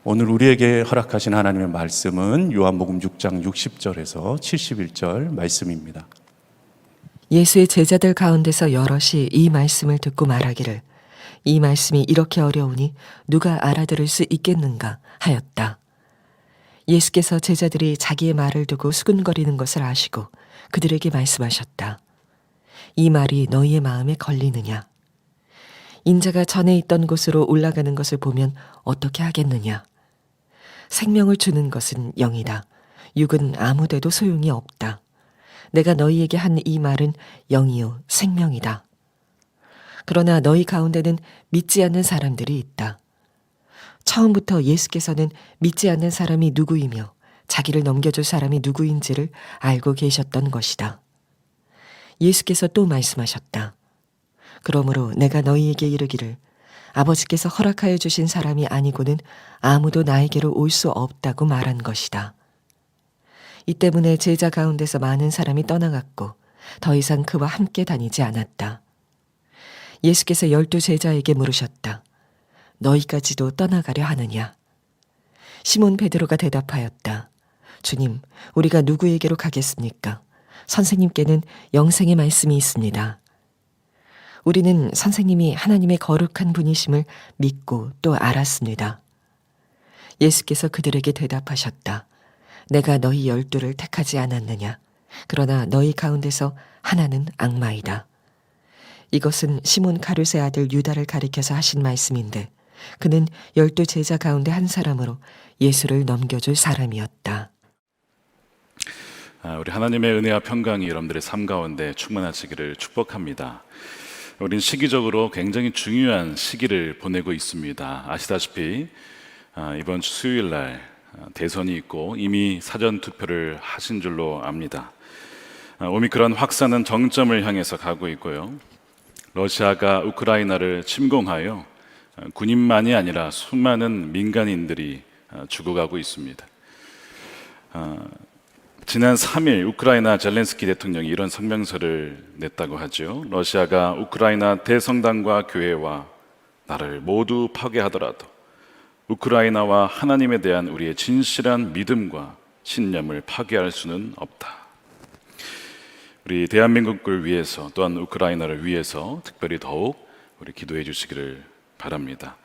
오늘 우리에게 허락하신 하나님의 말씀은 요한복음 6장 60절에서 71절 말씀입니다. 예수의 제자들 가운데서 여럿이 이 말씀을 듣고 말하기를 이 말씀이 이렇게 어려우니 누가 알아들을 수 있겠는가 하였다. 예수께서 제자들이 자기의 말을 두고 수근거리는 것을 아시고 그들에게 말씀하셨다. 이 말이 너희의 마음에 걸리느냐? 인자가 전에 있던 곳으로 올라가는 것을 보면 어떻게 하겠느냐? 생명을 주는 것은 영이다. 육은 아무데도 소용이 없다. 내가 너희에게 한 이 말은 영이요 생명이다. 그러나 너희 가운데는 믿지 않는 사람들이 있다. 처음부터 예수께서는 믿지 않는 사람이 누구이며 자기를 넘겨줄 사람이 누구인지를 알고 계셨던 것이다. 예수께서 또 말씀하셨다. 그러므로 내가 너희에게 이르기를 아버지께서 허락하여 주신 사람이 아니고는 아무도 나에게로 올 수 없다고 말한 것이다. 이 때문에 제자 가운데서 많은 사람이 떠나갔고 더 이상 그와 함께 다니지 않았다. 예수께서 12 제자에게 물으셨다. 너희까지도 떠나가려 하느냐? 시몬 베드로가 대답하였다. 주님, 우리가 누구에게로 가겠습니까? 선생님께는 영생의 말씀이 있습니다. 우리는 선생님이 하나님의 거룩한 분이심을 믿고 또 알았습니다. 예수께서 그들에게 대답하셨다. 내가 너희 12를 택하지 않았느냐? 그러나 너희 가운데서 하나는 악마이다. 이것은 시몬 가룟의 아들 유다를 가리켜서 하신 말씀인데 그는 12 제자 가운데 한 사람으로 예수를 넘겨줄 사람이었다. 우리 하나님의 은혜와 평강이 여러분들의 삶 가운데 충만하시기를 축복합니다. 우리는 시기적으로 굉장히 중요한 시기를 보내고 있습니다. 아시다시피 이번 주 수요일 날 대선이 있고 이미 사전 투표를 하신 줄로 압니다. 오미크론 확산은 정점을 향해서 가고 있고요. 러시아가 우크라이나를 침공하여 군인만이 아니라 수많은 민간인들이 죽어가고 있습니다. 지난 3일 우크라이나 젤렌스키 대통령이 이런 성명서를 냈다고 하죠. 러시아가 우크라이나 대성당과 교회와 나라를 모두 파괴하더라도 우크라이나와 하나님에 대한 우리의 진실한 믿음과 신념을 파괴할 수는 없다. 우리 대한민국을 위해서 또한 우크라이나를 위해서 특별히 더욱 우리 기도해 주시기를 바랍니다.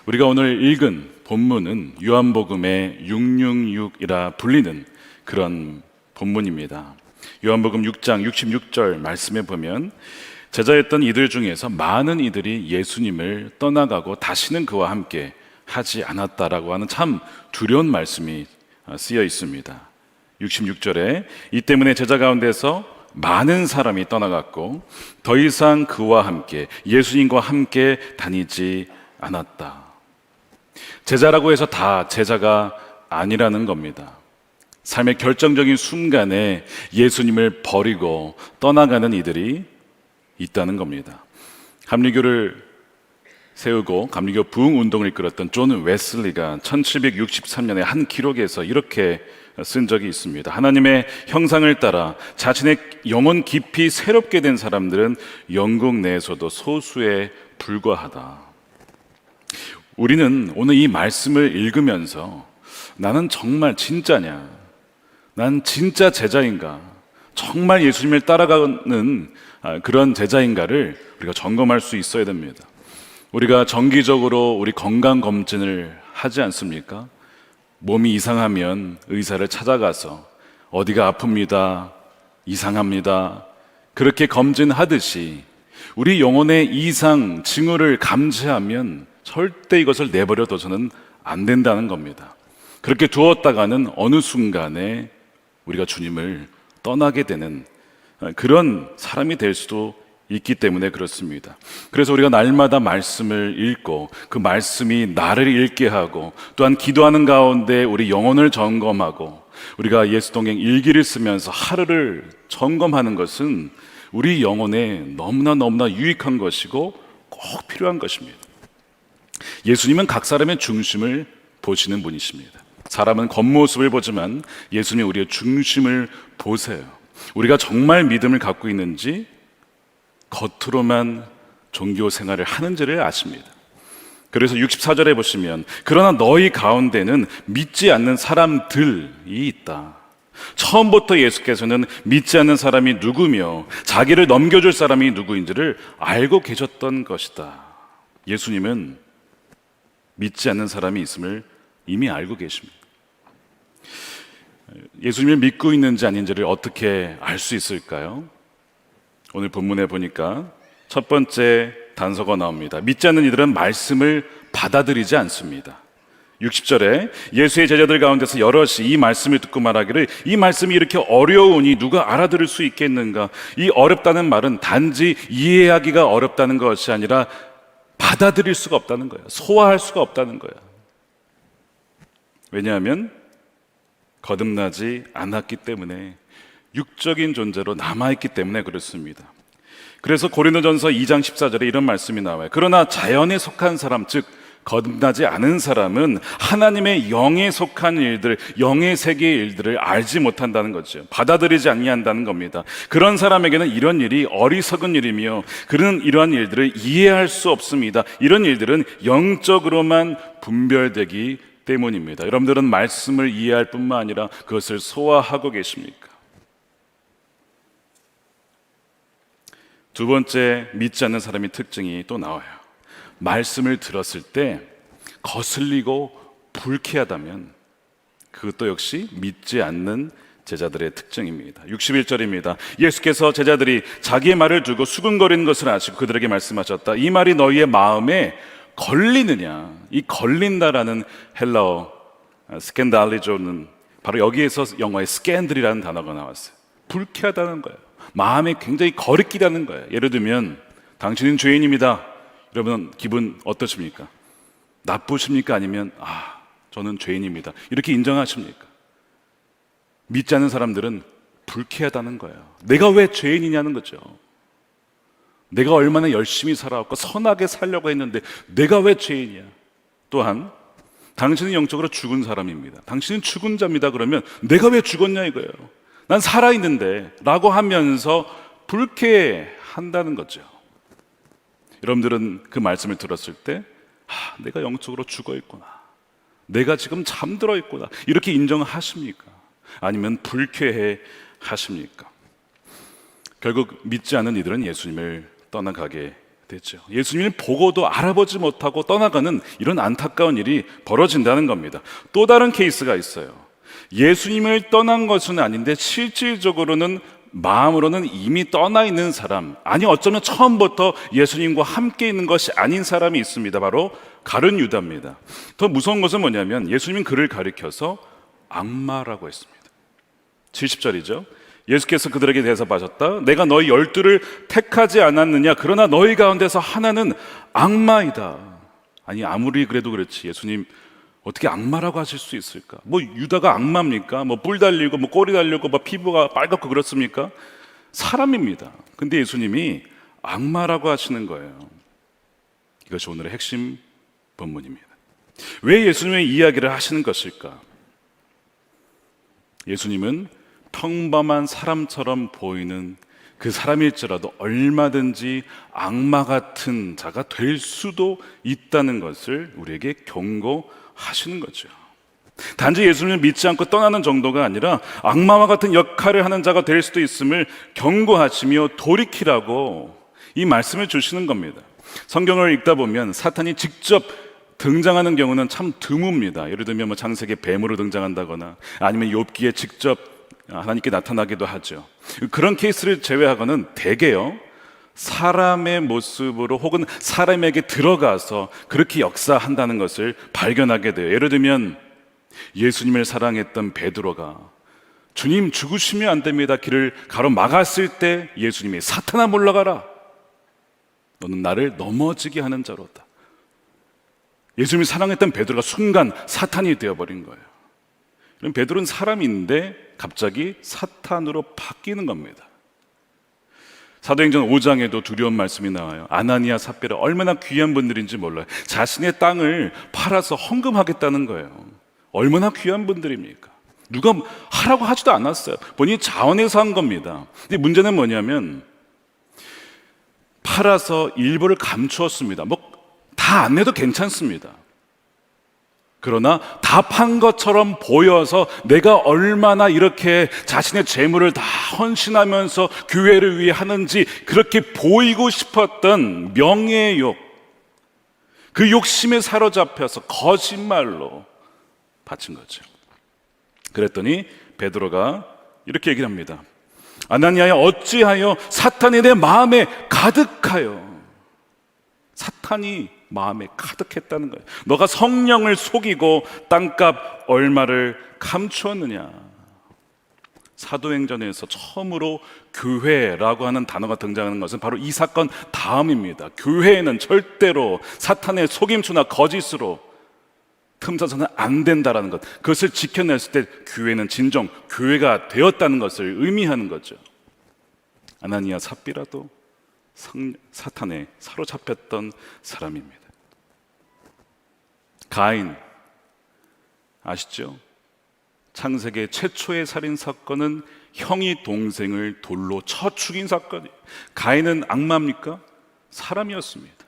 우리가 오늘 읽은 본문은 요한복음의 666이라 불리는 그런 본문입니다. 요한복음 6장 66절 말씀에 보면 제자였던 이들 중에서 많은 이들이 예수님을 떠나가고 다시는 그와 함께 하지 않았다라고 하는 참 두려운 말씀이 쓰여 있습니다. 66절에 이 때문에 제자 가운데서 많은 사람이 떠나갔고 더 이상 그와 함께 예수님과 함께 다니지 않았다. 제자라고 해서 다 제자가 아니라는 겁니다. 삶의 결정적인 순간에 예수님을 버리고 떠나가는 이들이 있다는 겁니다. 감리교를 세우고 감리교 부흥 운동을 이끌었던 존 웨슬리가 1763년에 한 기록에서 이렇게 쓴 적이 있습니다. 하나님의 형상을 따라 자신의 영혼 깊이 새롭게 된 사람들은 영국 내에서도 소수에 불과하다. 우리는 오늘 이 말씀을 읽으면서 나는 정말 진짜냐? 난 진짜 제자인가? 정말 예수님을 따라가는 그런 제자인가를 우리가 점검할 수 있어야 됩니다. 우리가 정기적으로 우리 건강검진을 하지 않습니까? 몸이 이상하면 의사를 찾아가서 어디가 아픕니다, 이상합니다 그렇게 검진하듯이 우리 영혼의 이상, 징후를 감지하면 절대 이것을 내버려 둬서는 안 된다는 겁니다. 그렇게 두었다가는 어느 순간에 우리가 주님을 떠나게 되는 그런 사람이 될 수도 있기 때문에 그렇습니다. 그래서 우리가 날마다 말씀을 읽고 그 말씀이 나를 읽게 하고 또한 기도하는 가운데 우리 영혼을 점검하고 우리가 예수동행 일기를 쓰면서 하루를 점검하는 것은 우리 영혼에 너무나 유익한 것이고 꼭 필요한 것입니다. 예수님은 각 사람의 중심을 보시는 분이십니다. 사람은 겉모습을 보지만 예수님은 우리의 중심을 보세요. 우리가 정말 믿음을 갖고 있는지 겉으로만 종교 생활을 하는지를 아십니다. 그래서 64절에 보시면 그러나 너희 가운데는 믿지 않는 사람들이 있다. 처음부터 예수께서는 믿지 않는 사람이 누구며 자기를 넘겨줄 사람이 누구인지를 알고 계셨던 것이다. 예수님은 믿지 않는 사람이 있음을 이미 알고 계십니다. 예수님을 믿고 있는지 아닌지를 어떻게 알 수 있을까요? 오늘 본문에 보니까 첫 번째 단서가 나옵니다. 믿지 않는 이들은 말씀을 받아들이지 않습니다. 60절에 예수의 제자들 가운데서 여럿이 이 말씀을 듣고 말하기를 이 말씀이 이렇게 어려우니 누가 알아들을 수 있겠는가? 이 어렵다는 말은 단지 이해하기가 어렵다는 것이 아니라 받아들일 수가 없다는 거예요. 소화할 수가 없다는 거예요. 왜냐하면 거듭나지 않았기 때문에, 육적인 존재로 남아있기 때문에 그렇습니다. 그래서 고린도전서 2장 14절에 이런 말씀이 나와요. 그러나 자연에 속한 사람, 즉 거듭나지 않은 사람은 하나님의 영에 속한 일들, 영의 세계의 일들을 알지 못한다는 거죠. 받아들이지 아니한다는 겁니다. 그런 사람에게는 이런 일이 어리석은 일이며 그는 이러한 일들을 이해할 수 없습니다. 이런 일들은 영적으로만 분별되기 때문입니다. 여러분들은 말씀을 이해할 뿐만 아니라 그것을 소화하고 계십니까? 두 번째, 믿지 않는 사람의 특징이 또 나와요. 말씀을 들었을 때 거슬리고 불쾌하다면 그것도 역시 믿지 않는 제자들의 특징입니다. 61절입니다. 예수께서 제자들이 자기의 말을 두고 수근거리는 것을 아시고 그들에게 말씀하셨다. 이 말이 너희의 마음에 걸리느냐? 이 걸린다라는 헬라어 스캔달리조는 바로 여기에서 영어의 스캔들이라는 단어가 나왔어요. 불쾌하다는 거예요. 마음에 굉장히 거리끼다는 거예요. 예를 들면 당신은 죄인입니다. 여러분 기분 어떠십니까? 나쁘십니까? 아니면 저는 죄인입니다. 이렇게 인정하십니까? 믿지 않는 사람들은 불쾌하다는 거예요. 내가 왜 죄인이냐는 거죠. 내가 얼마나 열심히 살아왔고 선하게 살려고 했는데 내가 왜 죄인이야? 또한 당신은 영적으로 죽은 사람입니다. 당신은 죽은 자입니다. 그러면 내가 왜 죽었냐 이거예요. 난 살아있는데 라고 하면서 불쾌한다는 거죠. 여러분들은 그 말씀을 들었을 때 내가 영적으로 죽어있구나, 내가 지금 잠들어 있구나 이렇게 인정하십니까? 아니면 불쾌해 하십니까? 결국 믿지 않는 이들은 예수님을 떠나가게 됐죠. 예수님을 보고도 알아보지 못하고 떠나가는 이런 안타까운 일이 벌어진다는 겁니다. 또 다른 케이스가 있어요. 예수님을 떠난 것은 아닌데 실질적으로는 마음으로는 이미 떠나 있는 사람, 아니 어쩌면 처음부터 예수님과 함께 있는 것이 아닌 사람이 있습니다. 바로 가룟 유다입니다. 더 무서운 것은 뭐냐면 예수님은 그를 가리켜서 악마라고 했습니다. 70절이죠. 예수께서 그들에게 대답하셨다. 내가 너희 12를 택하지 않았느냐? 그러나 너희 가운데서 하나는 악마이다. 아니 아무리 그래도 그렇지 예수님 어떻게 악마라고 하실 수 있을까? 뭐 유다가 악마입니까? 뭐 뿔 달리고 뭐 꼬리 달리고 뭐 피부가 빨갛고 그렇습니까? 사람입니다. 근데 예수님이 악마라고 하시는 거예요. 이것이 오늘의 핵심 본문입니다. 왜 예수님의 이야기를 하시는 것일까? 예수님은 평범한 사람처럼 보이는 그 사람일지라도 얼마든지 악마 같은 자가 될 수도 있다는 것을 우리에게 경고하시는 거죠. 단지 예수님을 믿지 않고 떠나는 정도가 아니라 악마와 같은 역할을 하는 자가 될 수도 있음을 경고하시며 돌이키라고 이 말씀을 주시는 겁니다. 성경을 읽다 보면 사탄이 직접 등장하는 경우는 참 드뭅니다. 예를 들면 뭐 창세기 뱀으로 등장한다거나 아니면 욥기에 직접 하나님께 나타나기도 하죠. 그런 케이스를 제외하고는 대개요 사람의 모습으로 혹은 사람에게 들어가서 그렇게 역사한다는 것을 발견하게 돼요. 예를 들면 예수님을 사랑했던 베드로가 주님 죽으시면 안 됩니다 길을 가로막았을 때 예수님이 사탄아 물러가라, 너는 나를 넘어지게 하는 자로다. 예수님이 사랑했던 베드로가 순간 사탄이 되어버린 거예요. 그럼 베드로는 사람인데 갑자기 사탄으로 바뀌는 겁니다. 사도행전 5장에도 두려운 말씀이 나와요. 아나니아 삽비라 얼마나 귀한 분들인지 몰라요. 자신의 땅을 팔아서 헌금하겠다는 거예요. 얼마나 귀한 분들입니까? 누가 하라고 하지도 않았어요. 본인이 자원해서 한 겁니다. 근데 문제는 뭐냐면 팔아서 일부를 감추었습니다. 뭐 다 다 안 내도 괜찮습니다. 그러나 다 판 것처럼 보여서 내가 얼마나 이렇게 자신의 재물을 다 헌신하면서 교회를 위해 하는지 그렇게 보이고 싶었던 명예의 욕, 그 욕심에 사로잡혀서 거짓말로 바친 거죠. 그랬더니 베드로가 이렇게 얘기를 합니다. 아나니아야, 어찌하여 사탄이 내 마음에 가득하여. 사탄이 마음에 가득했다는 거예요. 너가 성령을 속이고 땅값 얼마를 감추었느냐. 사도행전에서 처음으로 교회라고 하는 단어가 등장하는 것은 바로 이 사건 다음입니다. 교회에는 절대로 사탄의 속임수나 거짓으로 틈사서는 안 된다라는 것, 그것을 지켜냈을 때 교회는 진정 교회가 되었다는 것을 의미하는 거죠. 아나니아 삽비라도 사탄에 사로잡혔던 사람입니다. 가인 아시죠? 창세기 최초의 살인 사건은 형이 동생을 돌로 쳐 죽인 사건이에요. 가인은 악마입니까? 사람이었습니다.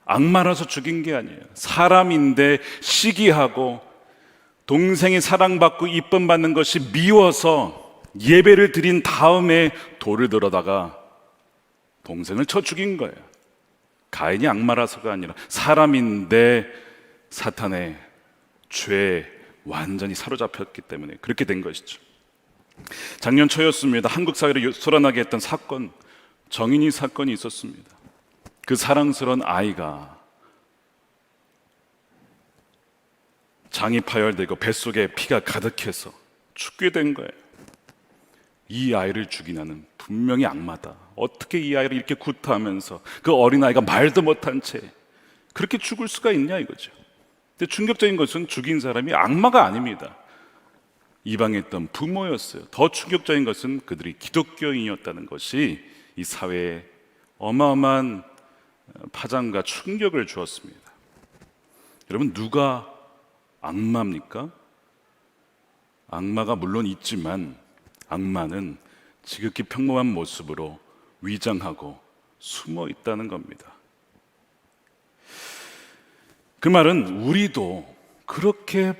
악마라서 죽인 게 아니에요. 사람인데 시기하고 동생이 사랑받고 이쁨 받는 것이 미워서 예배를 드린 다음에 돌을 들어다가 동생을 쳐 죽인 거예요. 가인이 악마라서가 아니라 사람인데 사탄의 죄에 완전히 사로잡혔기 때문에 그렇게 된 것이죠. 작년 초였습니다. 한국 사회를 소란하게 했던 사건, 정인이 사건이 있었습니다. 그 사랑스러운 아이가 장이 파열되고 뱃속에 피가 가득해서 죽게 된 거예요. 이 아이를 죽인 아는 분명히 악마다. 어떻게 이 아이를 이렇게 구타하면서 그 어린아이가 말도 못한 채 그렇게 죽을 수가 있냐 이거죠. 근데 충격적인 것은 죽인 사람이 악마가 아닙니다. 이방했던 부모였어요. 더 충격적인 것은 그들이 기독교인이었다는 것이 이 사회에 어마어마한 파장과 충격을 주었습니다. 여러분, 누가 악마입니까? 악마가 물론 있지만 악마는 지극히 평범한 모습으로 위장하고 숨어 있다는 겁니다. 그 말은 우리도 그렇게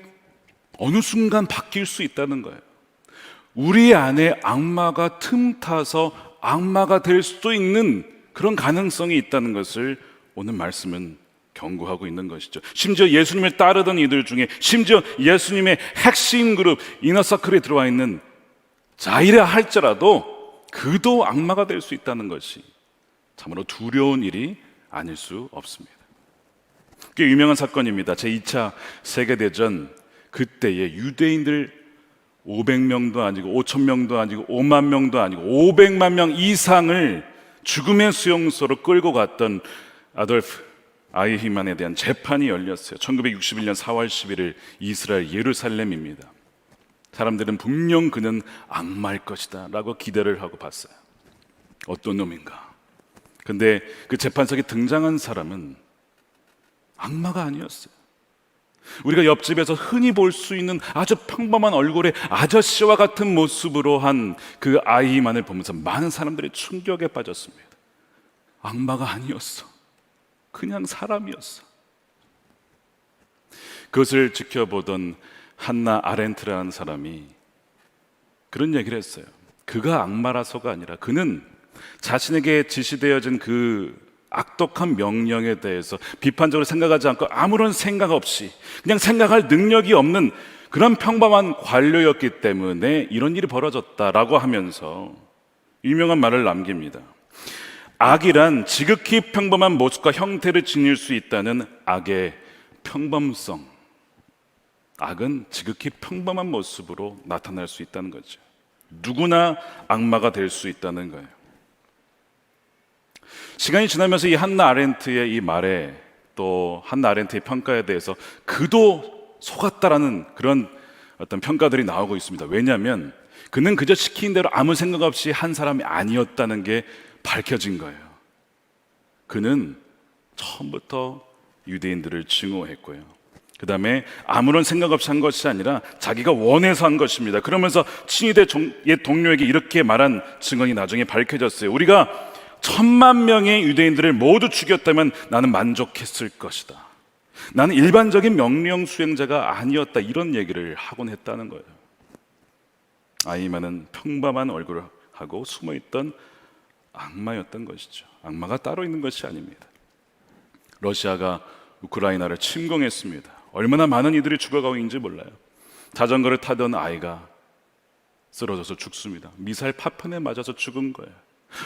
어느 순간 바뀔 수 있다는 거예요. 우리 안에 악마가 틈타서 악마가 될 수도 있는 그런 가능성이 있다는 것을 오늘 말씀은 경고하고 있는 것이죠. 심지어 예수님을 따르던 이들 중에, 심지어 예수님의 핵심 그룹 이너서클에 들어와 있는 자이라 할지라도 그도 악마가 될 수 있다는 것이 참으로 두려운 일이 아닐 수 없습니다. 꽤 유명한 사건입니다. 제2차 세계대전 그때의 유대인들 500명도 아니고 5,000명도 아니고 5만 명도 아니고 500만 명 이상을 죽음의 수용소로 끌고 갔던 아돌프 아이히만에 대한 재판이 열렸어요. 1961년 4월 11일 이스라엘 예루살렘입니다. 사람들은 분명 그는 악마일 것이다 라고 기대를 하고 봤어요. 어떤 놈인가. 근데 그 재판석에 등장한 사람은 악마가 아니었어요. 우리가 옆집에서 흔히 볼 수 있는 아주 평범한 얼굴의 아저씨와 같은 모습으로 한 그 아이만을 보면서 많은 사람들이 충격에 빠졌습니다. 악마가 아니었어. 그냥 사람이었어. 그것을 지켜보던 한나 아렌트라는 사람이 그런 얘기를 했어요. 그가 악마라서가 아니라 그는 자신에게 지시되어진 그 악독한 명령에 대해서 비판적으로 생각하지 않고 아무런 생각 없이 그냥 생각할 능력이 없는 그런 평범한 관료였기 때문에 이런 일이 벌어졌다라고 하면서 유명한 말을 남깁니다. 악이란 지극히 평범한 모습과 형태를 지닐 수 있다는 악의 평범성. 악은 지극히 평범한 모습으로 나타날 수 있다는 거죠. 누구나 악마가 될 수 있다는 거예요. 시간이 지나면서 이 한나 아렌트의 이 말에 또 한나 아렌트의 평가에 대해서 그도 속았다라는 그런 어떤 평가들이 나오고 있습니다. 왜냐하면 그는 그저 시킨 대로 아무 생각 없이 한 사람이 아니었다는 게 밝혀진 거예요. 그는 처음부터 유대인들을 증오했고요. 그 다음에 아무런 생각 없이 한 것이 아니라 자기가 원해서 한 것입니다. 그러면서 친위대 옛 동료에게 이렇게 말한 증언이 나중에 밝혀졌어요. 우리가 천만 명의 유대인들을 모두 죽였다면 나는 만족했을 것이다. 나는 일반적인 명령 수행자가 아니었다. 이런 얘기를 하곤 했다는 거예요. 아이만은 평범한 얼굴을 하고 숨어있던 악마였던 것이죠. 악마가 따로 있는 것이 아닙니다. 러시아가 우크라이나를 침공했습니다. 얼마나 많은 이들이 죽어가고 있는지 몰라요. 자전거를 타던 아이가 쓰러져서 죽습니다. 미사일 파편에 맞아서 죽은 거예요.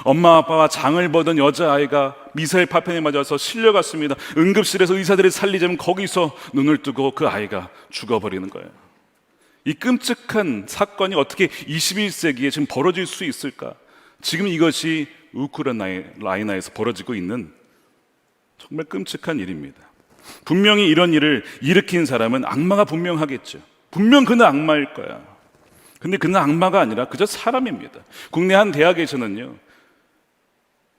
엄마 아빠와 장을 보던 여자아이가 미사일 파편에 맞아서 실려갔습니다. 응급실에서 의사들이 살리자면 거기서 눈을 뜨고 그 아이가 죽어버리는 거예요. 이 끔찍한 사건이 어떻게 21세기에 지금 벌어질 수 있을까? 지금 이것이 우크라이나에서 벌어지고 있는 정말 끔찍한 일입니다. 분명히 이런 일을 일으킨 사람은 악마가 분명하겠죠. 분명 그는 악마일 거야. 근데 그는 악마가 아니라 그저 사람입니다. 국내 한 대학에서는요,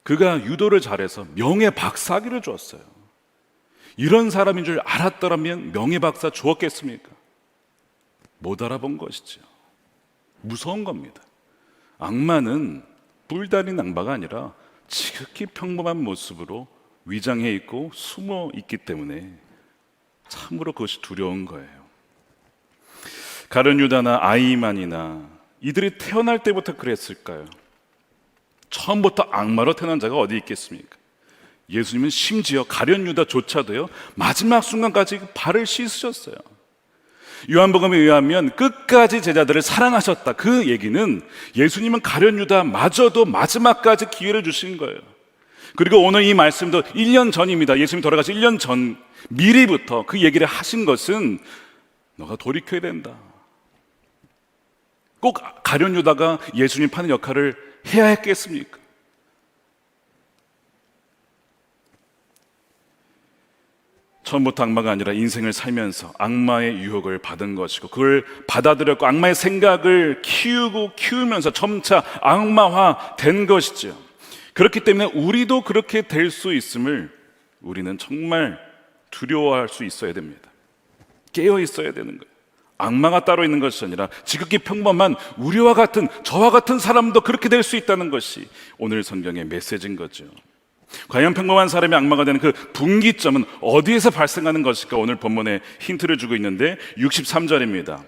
그가 유도를 잘해서 명예박사학위를 주었어요. 이런 사람인 줄 알았더라면 명예박사 주었겠습니까? 못 알아본 것이죠. 무서운 겁니다. 악마는 뿔다린 악마가 아니라 지극히 평범한 모습으로 위장해 있고 숨어 있기 때문에 참으로 그것이 두려운 거예요. 가룟 유다나 아이만이나 이들이 태어날 때부터 그랬을까요? 처음부터 악마로 태어난 자가 어디 있겠습니까? 예수님은 심지어 가룟 유다조차도요, 마지막 순간까지 발을 씻으셨어요. 요한복음에 의하면 끝까지 제자들을 사랑하셨다. 그 얘기는 예수님은 가룟 유다마저도 마지막까지 기회를 주신 거예요. 그리고 오늘 이 말씀도 1년 전입니다. 예수님이 돌아가시 1년 전 미리부터 그 얘기를 하신 것은 너가 돌이켜야 된다. 꼭 가룟 유다가 예수님 파는 역할을 해야 했겠습니까? 처음부터 악마가 아니라 인생을 살면서 악마의 유혹을 받은 것이고 그걸 받아들였고 악마의 생각을 키우면서 점차 악마화 된 것이죠. 그렇기 때문에 우리도 그렇게 될 수 있음을 우리는 정말 두려워할 수 있어야 됩니다. 깨어 있어야 되는 거예요. 악마가 따로 있는 것이 아니라 지극히 평범한 우리와 같은 저와 같은 사람도 그렇게 될 수 있다는 것이 오늘 성경의 메시지인 거죠. 과연 평범한 사람이 악마가 되는 그 분기점은 어디에서 발생하는 것일까? 오늘 본문에 힌트를 주고 있는데 63절입니다.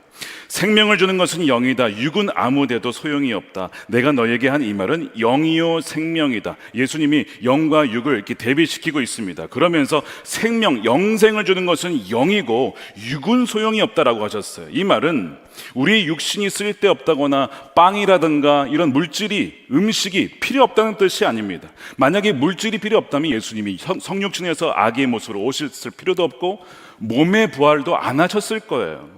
생명을 주는 것은 영이다. 육은 아무데도 소용이 없다. 내가 너에게 한 이 말은 영이요 생명이다. 예수님이 영과 육을 이렇게 대비시키고 있습니다. 그러면서 생명, 영생을 주는 것은 영이고 육은 소용이 없다라고 하셨어요. 이 말은 우리 육신이 쓸데없다거나 빵이라든가 이런 물질이, 음식이 필요 없다는 뜻이 아닙니다. 만약에 물질이 필요 없다면 예수님이 성육신에서 아기의 모습으로 오셨을 필요도 없고 몸의 부활도 안 하셨을 거예요.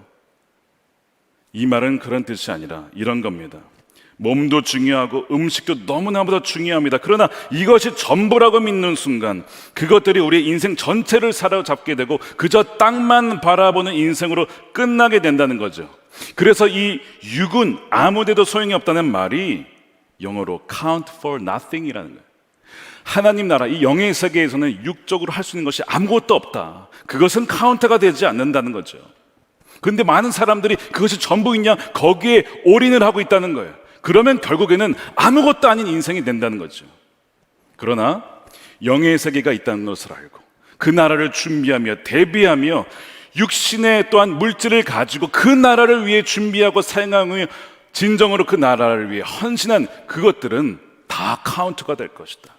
이 말은 그런 뜻이 아니라 이런 겁니다. 몸도 중요하고 음식도 너무나보다 중요합니다. 그러나 이것이 전부라고 믿는 순간 그것들이 우리의 인생 전체를 사로잡게 되고 그저 땅만 바라보는 인생으로 끝나게 된다는 거죠. 그래서 이 육은 아무데도 소용이 없다는 말이 영어로 count for nothing이라는 거예요. 하나님 나라, 이 영의 세계에서는 육적으로 할 수 있는 것이 아무것도 없다. 그것은 카운트가 되지 않는다는 거죠. 그런데 많은 사람들이 그것이 전부이냐 거기에 올인을 하고 있다는 거예요. 그러면 결국에는 아무것도 아닌 인생이 된다는 거죠. 그러나 영의 세계가 있다는 것을 알고 그 나라를 준비하며 대비하며 육신의 또한 물질을 가지고 그 나라를 위해 준비하고 사용하며 진정으로 그 나라를 위해 헌신한 그것들은 다 카운트가 될 것이다.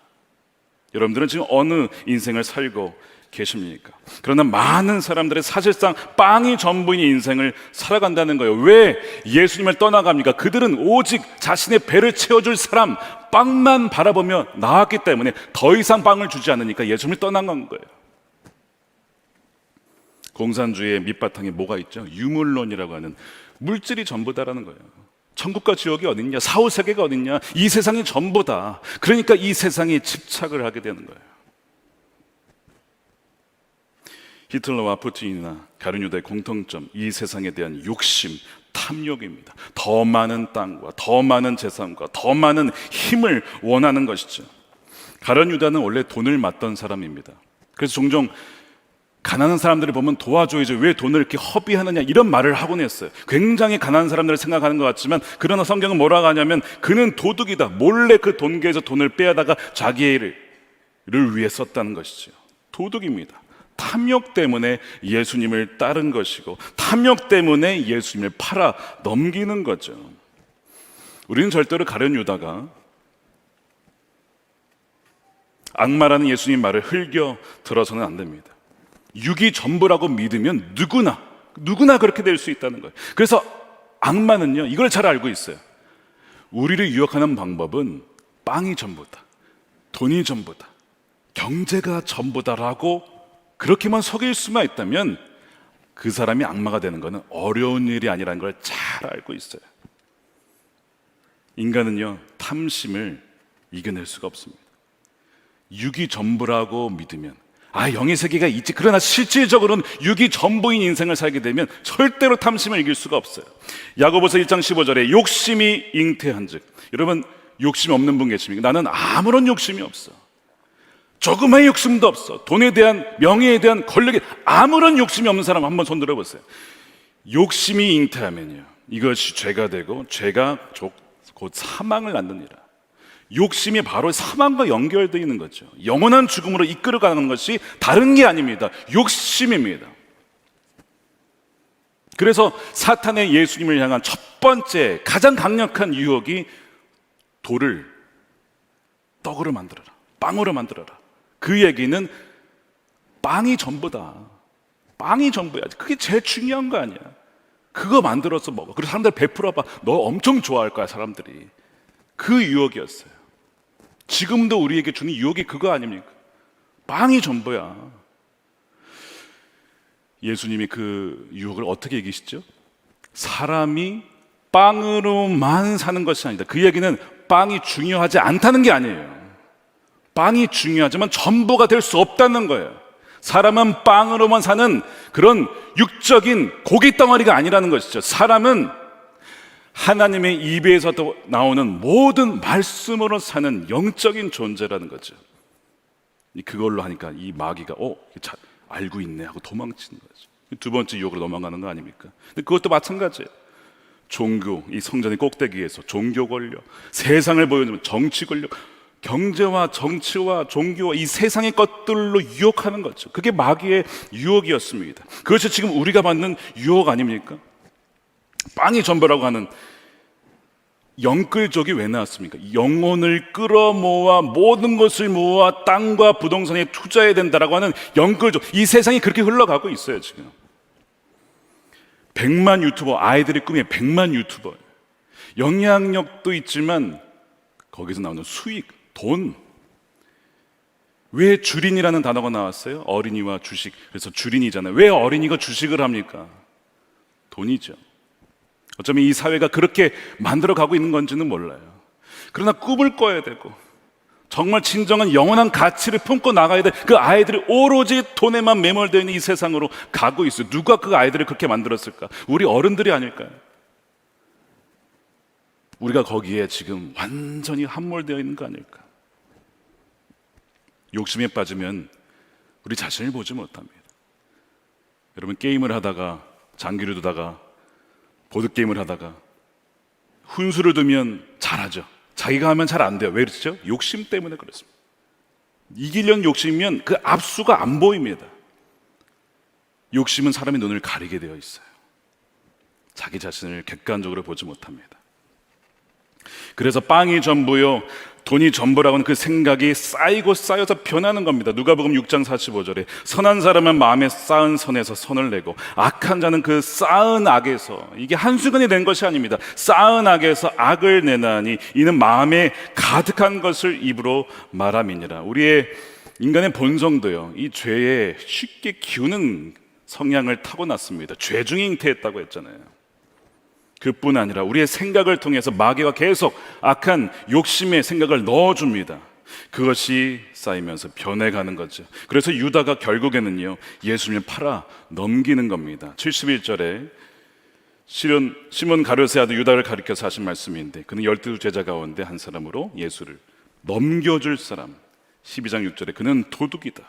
여러분들은 지금 어느 인생을 살고 계십니까? 그러나 많은 사람들은 사실상 빵이 전부인 인생을 살아간다는 거예요. 왜 예수님을 떠나갑니까? 그들은 오직 자신의 배를 채워줄 사람, 빵만 바라보며 나왔기 때문에 더 이상 빵을 주지 않으니까 예수님을 떠나간 거예요. 공산주의의 밑바탕에 뭐가 있죠? 유물론이라고 하는 물질이 전부다라는 거예요. 천국과 지옥이 어딨냐? 사후세계가 어딨냐? 이 세상이 전부다. 그러니까 이 세상에 집착을 하게 되는 거예요. 히틀러와 푸틴이나 가룟 유다의 공통점, 이 세상에 대한 욕심, 탐욕입니다. 더 많은 땅과 더 많은 재산과 더 많은 힘을 원하는 것이죠. 가룟 유다는 원래 돈을 맞던 사람입니다. 그래서 종종 가난한 사람들을 보면 도와줘야죠. 왜 돈을 이렇게 허비하느냐 이런 말을 하곤 했어요. 굉장히 가난한 사람들을 생각하는 것 같지만 그러나 성경은 뭐라고 하냐면 그는 도둑이다. 몰래 그 돈계에서 돈을 빼앗다가 자기를 위해 썼다는 것이죠. 도둑입니다. 탐욕 때문에 예수님을 따른 것이고 탐욕 때문에 예수님을 팔아 넘기는 거죠. 우리는 절대로 가룟 유다가 악마라는 예수님 말을 흘겨 들어서는 안 됩니다. 육이 전부라고 믿으면 누구나 그렇게 될 수 있다는 거예요. 그래서 악마는요 이걸 잘 알고 있어요. 우리를 유혹하는 방법은 빵이 전부다, 돈이 전부다, 경제가 전부다라고 그렇게만 속일 수만 있다면 그 사람이 악마가 되는 것은 어려운 일이 아니라는 걸 잘 알고 있어요. 인간은요 탐심을 이겨낼 수가 없습니다. 육이 전부라고 믿으면 영의 세계가 있지, 그러나 실질적으로는 육이 전부인 인생을 살게 되면 절대로 탐심을 이길 수가 없어요. 야고보서 1장 15절에 욕심이 잉태한즉, 여러분 욕심 없는 분 계십니까? 나는 아무런 욕심이 없어, 조금의 욕심도 없어, 돈에 대한, 명예에 대한, 권력에 아무런 욕심이 없는 사람 한번 손 들어보세요. 욕심이 잉태하면요 이것이 죄가 되고 죄가 곧 사망을 낳느니라. 욕심이 바로 사망과 연결되어 있는 거죠. 영원한 죽음으로 이끌어가는 것이 다른 게 아닙니다. 욕심입니다. 그래서 사탄의 예수님을 향한 첫 번째 가장 강력한 유혹이 돌을 떡으로 만들어라, 빵으로 만들어라. 그 얘기는 빵이 전부다, 빵이 전부야, 그게 제일 중요한 거 아니야, 그거 만들어서 먹어, 그래서 사람들 베풀어봐, 너 엄청 좋아할 거야 사람들이. 그 유혹이었어요. 지금도 우리에게 주는 유혹이 그거 아닙니까? 빵이 전부야. 예수님이 그 유혹을 어떻게 이기시죠? 사람이 빵으로만 사는 것이 아니다. 그 얘기는 빵이 중요하지 않다는 게 아니에요. 빵이 중요하지만 전부가 될 수 없다는 거예요. 사람은 빵으로만 사는 그런 육적인 고기 덩어리가 아니라는 것이죠. 사람은 하나님의 입에서 나오는 모든 말씀으로 사는 영적인 존재라는 거죠. 그걸로 하니까 이 마귀가 알고 있네 하고 도망치는 거죠. 두 번째 유혹으로 넘어가는 거 아닙니까? 근데 그것도 마찬가지예요. 종교, 이 성전의 꼭대기에서 종교 권력, 세상을 보여주면 정치 권력, 경제와 정치와 종교와 이 세상의 것들로 유혹하는 거죠. 그게 마귀의 유혹이었습니다. 그것이 지금 우리가 받는 유혹 아닙니까? 빵이 전부라고 하는 영끌족이 왜 나왔습니까? 영혼을 끌어모아 모든 것을 모아 땅과 부동산에 투자해야 된다라고 하는 영끌족. 이 세상이 그렇게 흘러가고 있어요 지금. 100만 유튜버, 아이들의 꿈이 100만 유튜버. 영향력도 있지만 거기서 나오는 수익, 돈. 왜 주린이라는 단어가 나왔어요? 어린이와 주식. 그래서 주린이잖아요. 왜 어린이가 주식을 합니까? 돈이죠. 어쩌면 이 사회가 그렇게 만들어가고 있는 건지는 몰라요. 그러나 꿈을 꿔야 되고 정말 진정한 영원한 가치를 품고 나가야 돼. 그 아이들이 오로지 돈에만 매몰되어 있는 이 세상으로 가고 있어요. 누가 그 아이들을 그렇게 만들었을까? 우리 어른들이 아닐까요? 우리가 거기에 지금 완전히 함몰되어 있는 거 아닐까? 욕심에 빠지면 우리 자신을 보지 못합니다. 여러분, 게임을 하다가, 장기를 두다가, 보드게임을 하다가 훈수를 두면 잘하죠. 자기가 하면 잘 안 돼요. 왜 그렇죠? 욕심 때문에 그렇습니다. 이기려는 욕심이면 그 앞수가 안 보입니다. 욕심은 사람의 눈을 가리게 되어 있어요. 자기 자신을 객관적으로 보지 못합니다. 그래서 빵이 전부요, 돈이 전부라고 하는 그 생각이 쌓이고 쌓여서 변하는 겁니다. 누가복음 6장 45절에 선한 사람은 마음에 쌓은 선에서 선을 내고 악한 자는 그 쌓은 악에서, 이게 한순간이 된 것이 아닙니다. 쌓은 악에서 악을 내나니 이는 마음에 가득한 것을 입으로 말함이니라. 우리의 인간의 본성도요, 이 죄에 쉽게 기우는 성향을 타고났습니다. 죄 중에 잉태했다고 했잖아요. 그뿐 아니라 우리의 생각을 통해서 마귀가 계속 악한 욕심의 생각을 넣어줍니다. 그것이 쌓이면서 변해가는 거죠. 그래서 유다가 결국에는요, 예수님을 팔아 넘기는 겁니다. 71절에 시몬 가룟의 아들 유다를 가리켜서 하신 말씀인데, 그는 12제자 가운데 한 사람으로 예수를 넘겨줄 사람. 12장 6절에 그는 도둑이다.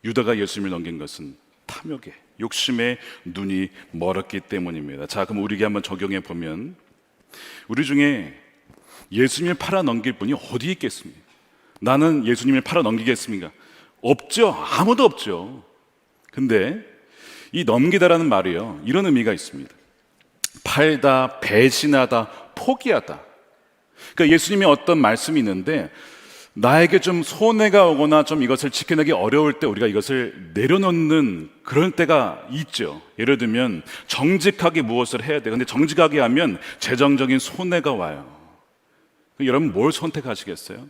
유다가 예수님을 넘긴 것은 탐욕에, 욕심에 눈이 멀었기 때문입니다. 자, 그럼 우리에게 한번 적용해 보면, 우리 중에 예수님을 팔아 넘길 분이 어디 있겠습니까? 나는 예수님을 팔아 넘기겠습니까? 없죠. 아무도 없죠. 근데 이 넘기다라는 말이요, 이런 의미가 있습니다. 팔다, 배신하다, 포기하다. 그러니까 예수님이 어떤 말씀이 있는데, 나에게 좀 손해가 오거나 좀 이것을 지켜내기 어려울 때 우리가 이것을 내려놓는 그런 때가 있죠. 예를 들면 정직하게 무엇을 해야 돼. 근데 정직하게 하면 재정적인 손해가 와요. 여러분 뭘 선택하시겠어요?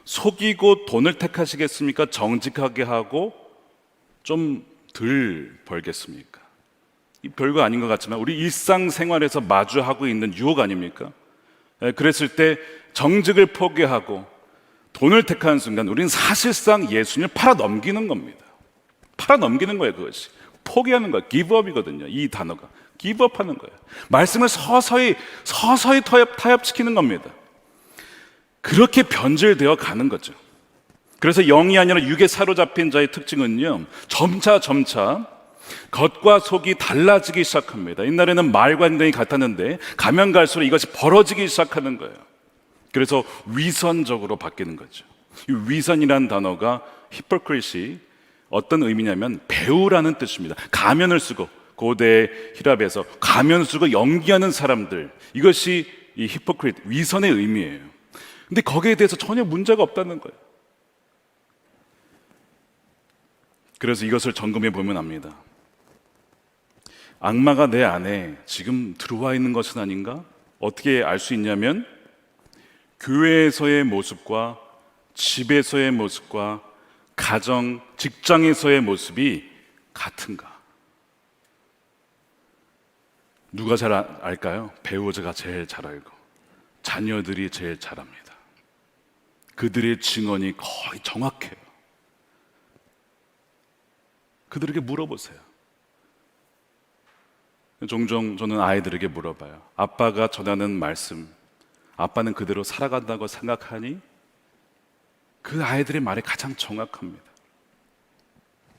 속이고 돈을 택하시겠습니까? 정직하게 하고 좀 덜 벌겠습니까? 이 별거 아닌 것 같지만 우리 일상생활에서 마주하고 있는 유혹 아닙니까? 그랬을 때 정직을 포기하고 돈을 택하는 순간 우리는 사실상 예수님을 팔아 넘기는 겁니다. 팔아 넘기는 거예요. 그것이 포기하는 거예요. 기브업이거든요. 이 단어가 기브업하는 거예요. 말씀을 서서히 타협시키는 겁니다. 그렇게 변질되어 가는 거죠. 그래서 영이 아니라 육에 사로잡힌 자의 특징은요, 점차 겉과 속이 달라지기 시작합니다. 옛날에는 말과 행동이 같았는데 가면 갈수록 이것이 벌어지기 시작하는 거예요. 그래서 위선적으로 바뀌는 거죠. 이 위선이라는 단어가 히포크리시, 어떤 의미냐면 배우라는 뜻입니다. 가면을 쓰고, 고대 히랍에서 가면 쓰고 연기하는 사람들, 이것이 이 히포크리트, 위선의 의미예요. 근데 거기에 대해서 전혀 문제가 없다는 거예요. 그래서 이것을 점검해 보면 압니다. 악마가 내 안에 지금 들어와 있는 것은 아닌가? 어떻게 알 수 있냐면, 교회에서의 모습과 집에서의 모습과 가정, 직장에서의 모습이 같은가? 누가 잘 알까요? 배우자가 제일 잘 알고 자녀들이 제일 잘 압니다. 그들의 증언이 거의 정확해요. 그들에게 물어보세요. 종종 저는 아이들에게 물어봐요. 아빠가 전하는 말씀, 아빠는 그대로 살아간다고 생각하니? 그 아이들의 말이 가장 정확합니다.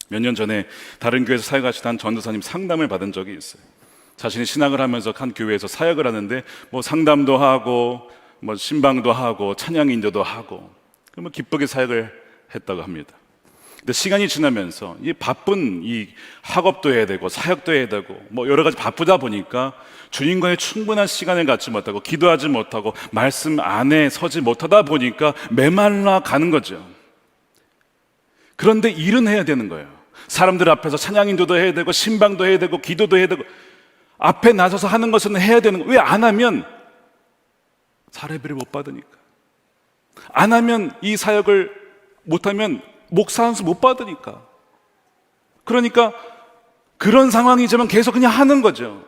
몇 년 전에 다른 교회에서 사역하시던 전도사님 상담을 받은 적이 있어요. 자신이 신학을 하면서 한 교회에서 사역을 하는데 뭐 상담도 하고 뭐 신방도 하고 찬양 인도도 하고 뭐 기쁘게 사역을 했다고 합니다. 근데 시간이 지나면서 이 바쁜 이 학업도 해야 되고 사역도 해야 되고 뭐 여러 가지 바쁘다 보니까 주님과의 충분한 시간을 갖지 못하고 기도하지 못하고 말씀 안에 서지 못하다 보니까 메말라 가는 거죠. 그런데 일은 해야 되는 거예요. 사람들 앞에서 찬양 인도도 해야 되고 신방도 해야 되고 기도도 해야 되고 앞에 나서서 하는 것은 해야 되는 거예요. 왜 안 하면 사례비를 못 받으니까. 안 하면 이 사역을 못하면 목사 한수 못 받으니까. 그러니까 그런 상황이지만 계속 그냥 하는 거죠.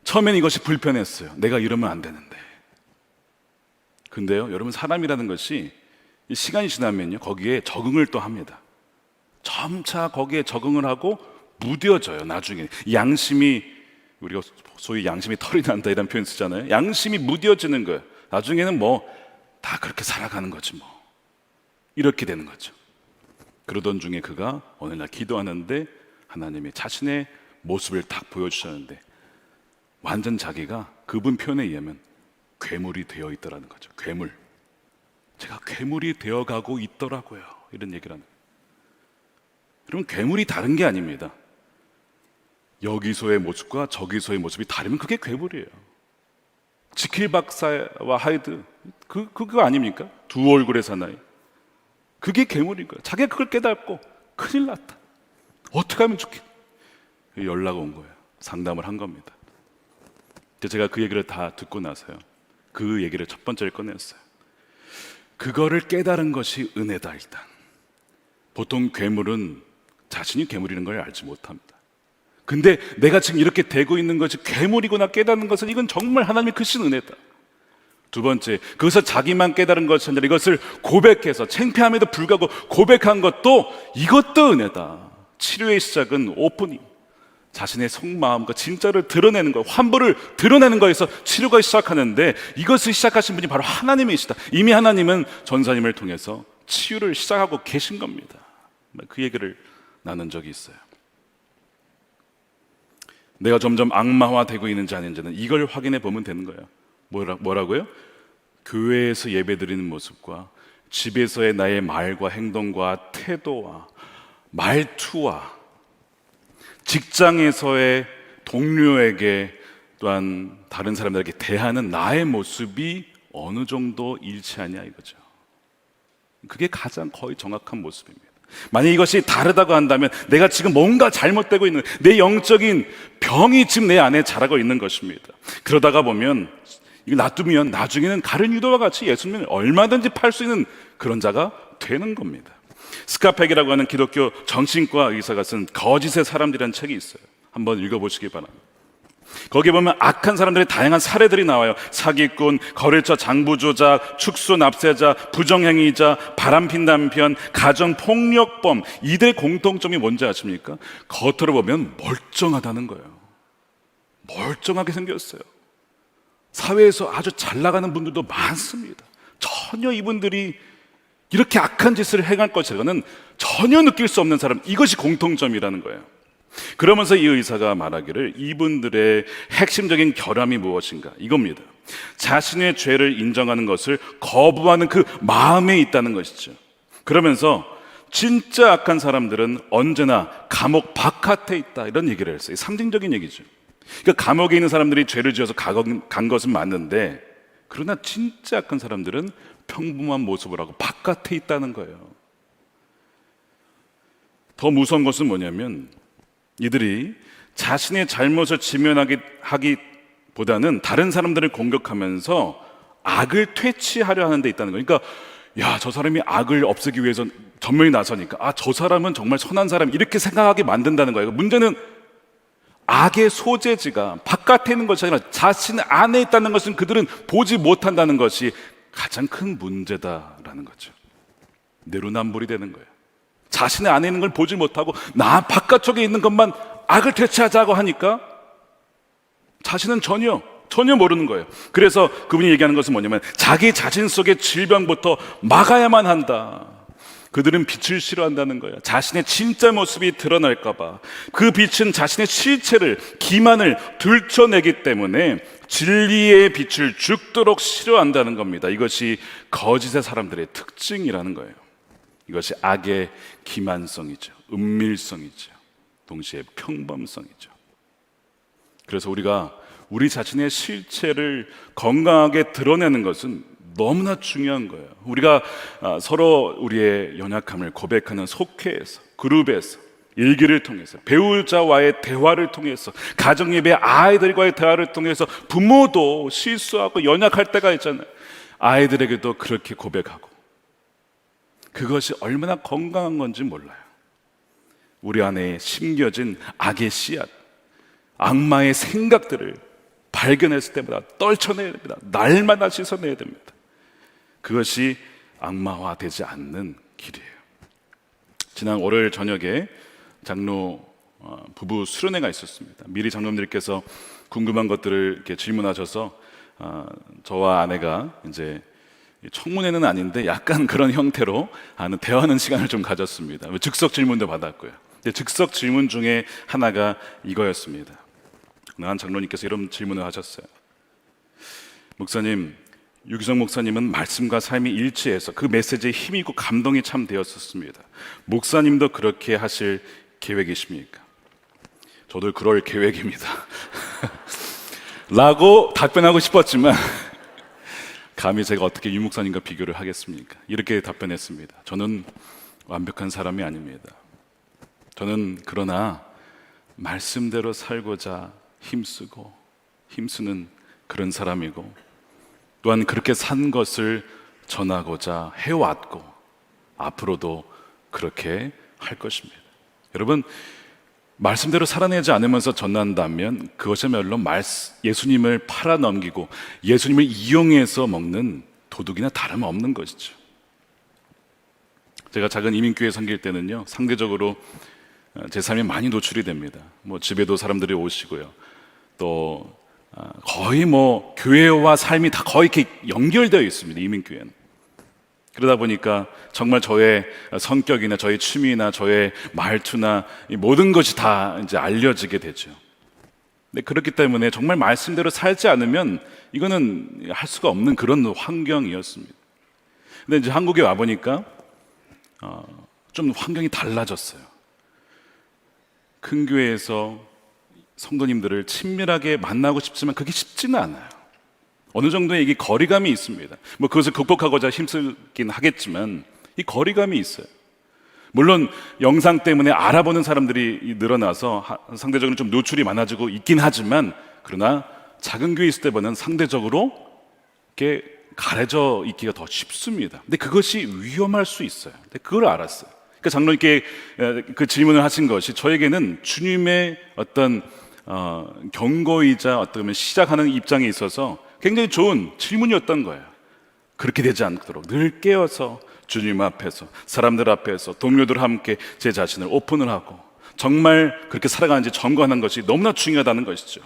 처음엔 이것이 불편했어요. 내가 이러면 안 되는데. 근데요, 여러분, 사람이라는 것이 시간이 지나면요, 거기에 적응을 또 합니다. 점차 거기에 적응을 하고 무뎌져요. 나중에 양심이, 우리가 소위 양심이 털이 난다 이런 표현 쓰잖아요. 양심이 무뎌지는 거예요. 나중에는 뭐 다 그렇게 살아가는 거지 뭐. 이렇게 되는 거죠. 그러던 중에 그가 어느 날 기도하는데 하나님이 자신의 모습을 딱 보여주셨는데 완전 자기가 그분 표현에 의하면 괴물이 되어 있더라는 거죠. 괴물. 제가 괴물이 되어가고 있더라고요. 이런 얘기를 하는 거예요. 여러분, 괴물이 다른 게 아닙니다. 여기서의 모습과 저기서의 모습이 다르면 그게 괴물이에요. 지킬 박사와 하이드, 그거 아닙니까? 두 얼굴의 사나이. 그게 괴물인 거예요. 자기가 그걸 깨닫고 큰일 났다. 어떻게 하면 좋겠다. 연락 온 거예요. 상담을 한 겁니다. 제가 그 얘기를 다 듣고 나서요, 그 얘기를 첫 번째를 꺼냈어요. 그거를 깨달은 것이 은혜다. 일단 보통 괴물은 자신이 괴물이라는 걸 알지 못합니다. 근데 내가 지금 이렇게 되고 있는 것이 괴물이구나 깨닫는 것은 이건 정말 하나님의 크신 은혜다. 두 번째, 그것을 자기만 깨달은 것이 아니라 이것을 고백해서 창피함에도 불구하고 고백한 것도, 이것도 은혜다. 치료의 시작은 오프닝, 자신의 속마음과 진짜를 드러내는 것, 환부를 드러내는 거에서 치료가 시작하는데, 이것을 시작하신 분이 바로 하나님이시다. 이미 하나님은 전사님을 통해서 치유를 시작하고 계신 겁니다. 그 얘기를 나눈 적이 있어요. 내가 점점 악마화되고 있는지 아닌지는 이걸 확인해 보면 되는 거예요. 뭐라고요? 교회에서 예배드리는 모습과 집에서의 나의 말과 행동과 태도와 말투와 직장에서의 동료에게 또한 다른 사람들에게 대하는 나의 모습이 어느 정도 일치하냐 이거죠. 그게 가장 거의 정확한 모습입니다. 만약 이것이 다르다고 한다면 내가 지금 뭔가 잘못되고 있는, 내 영적인 병이 지금 내 안에 자라고 있는 것입니다. 그러다가 보면 이거 놔두면 나중에는 가룟 유다와 같이 예수님을 얼마든지 팔 수 있는 그런 자가 되는 겁니다. 스카펙이라고 하는 기독교 정신과 의사가 쓴 거짓의 사람들이라는 책이 있어요. 한번 읽어보시기 바랍니다. 거기에 보면 악한 사람들의 다양한 사례들이 나와요. 사기꾼, 거래처 장부조작, 축소 납세자, 부정행위자, 바람핀 남편, 가정폭력범. 이들의 공통점이 뭔지 아십니까? 겉으로 보면 멀쩡하다는 거예요. 멀쩡하게 생겼어요. 사회에서 아주 잘 나가는 분들도 많습니다. 전혀 이분들이 이렇게 악한 짓을 행할 것이라는 전혀 느낄 수 없는 사람, 이것이 공통점이라는 거예요. 그러면서 이 의사가 말하기를 이분들의 핵심적인 결함이 무엇인가? 이겁니다. 자신의 죄를 인정하는 것을 거부하는 그 마음에 있다는 것이죠. 그러면서 진짜 악한 사람들은 언제나 감옥 바깥에 있다, 이런 얘기를 했어요. 상징적인 얘기죠. 그러니까 감옥에 있는 사람들이 죄를 지어서 간 것은 맞는데, 그러나 진짜 악한 사람들은 평범한 모습을 하고 바깥에 있다는 거예요. 더 무서운 것은 뭐냐면 이들이 자신의 잘못을 지면하기보다는 다른 사람들을 공격하면서 악을 퇴치하려 하는 데 있다는 거예요. 그러니까 야, 저 사람이 악을 없애기 위해서 전면에 나서니까 아, 저 사람은 정말 선한 사람, 이렇게 생각하게 만든다는 거예요. 문제는 악의 소재지가 바깥에 있는 것이 아니라 자신 안에 있다는 것은 그들은 보지 못한다는 것이 가장 큰 문제다라는 거죠. 내로남불이 되는 거예요. 자신의 안에 있는 걸 보지 못하고 나 바깥쪽에 있는 것만 악을 퇴치하자고 하니까 자신은 전혀 모르는 거예요. 그래서 그분이 얘기하는 것은 뭐냐면 자기 자신 속의 질병부터 막아야만 한다. 그들은 빛을 싫어한다는 거예요. 자신의 진짜 모습이 드러날까봐. 그 빛은 자신의 실체를, 기만을 들춰내기 때문에 진리의 빛을 죽도록 싫어한다는 겁니다. 이것이 거짓의 사람들의 특징이라는 거예요. 이것이 악의 기만성이죠. 은밀성이죠. 동시에 평범성이죠. 그래서 우리가 우리 자신의 실체를 건강하게 드러내는 것은 너무나 중요한 거예요. 우리가 서로 우리의 연약함을 고백하는 속회에서, 그룹에서, 일기를 통해서, 배우자와의 대화를 통해서, 가정예배 아이들과의 대화를 통해서, 부모도 실수하고 연약할 때가 있잖아요. 아이들에게도 그렇게 고백하고, 그것이 얼마나 건강한 건지 몰라요. 우리 안에 심겨진 악의 씨앗, 악마의 생각들을 발견했을 때마다 떨쳐내야 됩니다. 날마다 씻어내야 됩니다. 그것이 악마화되지 않는 길이에요. 지난 월요일 저녁에 장로 부부 수련회가 있었습니다. 미리 장로님들께서 궁금한 것들을 이렇게 질문하셔서 저와 아내가 이제 청문회는 아닌데 약간 그런 형태로 대화하는 시간을 좀 가졌습니다. 즉석 질문도 받았고요. 즉석 질문 중에 하나가 이거였습니다. 한 장로님께서 이런 질문을 하셨어요. 목사님, 유기성 목사님은 말씀과 삶이 일치해서 그 메시지에 힘이 있고 감동이 참 되었었습니다. 목사님도 그렇게 하실 계획이십니까? 저도 그럴 계획입니다. 라고 답변하고 싶었지만 감히 제가 어떻게 유 목사님과 비교를 하겠습니까? 이렇게 답변했습니다. 저는 완벽한 사람이 아닙니다. 저는 그러나 말씀대로 살고자 힘쓰는 그런 사람이고, 또한 그렇게 산 것을 전하고자 해왔고 앞으로도 그렇게 할 것입니다. 여러분, 말씀대로 살아내지 않으면서 전한다면 그것이야말로 예수님을 팔아넘기고 예수님을 이용해서 먹는 도둑이나 다름없는 것이죠. 제가 작은 이민교회 섬길 때는요, 상대적으로 제 삶이 많이 노출이 됩니다. 집에도 사람들이 오시고요, 또 거의 교회와 삶이 다 거의 이렇게 연결되어 있습니다. 이민교회는. 그러다 보니까 정말 저의 성격이나 저의 취미나 저의 말투나 이 모든 것이 다 이제 알려지게 되죠. 근데 그렇기 때문에 정말 말씀대로 살지 않으면 이거는 할 수가 없는 그런 환경이었습니다. 근데 이제 한국에 와 보니까 좀 환경이 달라졌어요. 큰 교회에서 성도님들을 친밀하게 만나고 싶지만 그게 쉽지는 않아요. 어느 정도의 이게 거리감이 있습니다. 뭐 그것을 극복하고자 힘쓰긴 하겠지만 이 거리감이 있어요. 물론 영상 때문에 알아보는 사람들이 늘어나서 상대적으로 좀 노출이 많아지고 있긴 하지만, 그러나 작은 교회 있을 때보다는 상대적으로 이렇게 가려져 있기가 더 쉽습니다. 근데 그것이 위험할 수 있어요. 근데 그걸 알았어요. 그러니까 장로님께 그 질문을 하신 것이 저에게는 주님의 어떤 경고이자 어떻게 보면 시작하는 입장에 있어서 굉장히 좋은 질문이었던 거예요. 그렇게 되지 않도록 늘 깨어서 주님 앞에서, 사람들 앞에서, 동료들 함께 제 자신을 오픈을 하고 정말 그렇게 살아가는지 점검하는 것이 너무나 중요하다는 것이죠.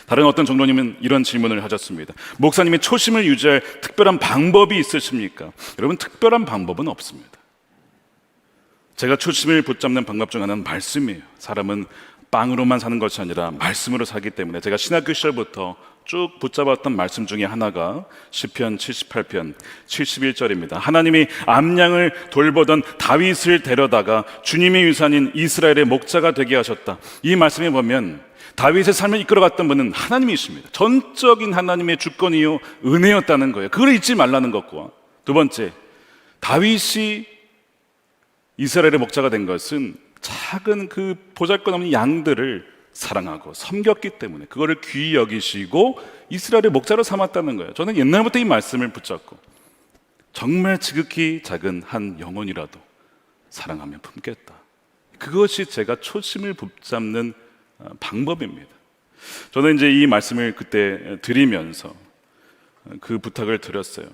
다른 어떤 장로님은 이런 질문을 하셨습니다. 목사님이 초심을 유지할 특별한 방법이 있으십니까? 여러분, 특별한 방법은 없습니다. 제가 초심을 붙잡는 방법 중 하나는 말씀이에요. 사람은 빵으로만 사는 것이 아니라 말씀으로 살기 때문에 제가 신학교 시절부터 쭉 붙잡았던 말씀 중에 하나가 시편 78편 71절입니다. 하나님이 암양을 돌보던 다윗을 데려다가 주님의 유산인 이스라엘의 목자가 되게 하셨다. 이 말씀에 보면 다윗의 삶을 이끌어갔던 분은 하나님이십니다. 전적인 하나님의 주권이요 은혜였다는 거예요. 그걸 잊지 말라는 것과, 두 번째, 다윗이 이스라엘의 목자가 된 것은 작은 그 보잘것없는 양들을 사랑하고 섬겼기 때문에 그거를 귀히 여기시고 이스라엘의 목자로 삼았다는 거예요. 저는 옛날부터 이 말씀을 붙잡고 정말 지극히 작은 한 영혼이라도 사랑하며 품겠다. 그것이 제가 초심을 붙잡는 방법입니다. 저는 이제 이 말씀을 그때 드리면서 그 부탁을 드렸어요.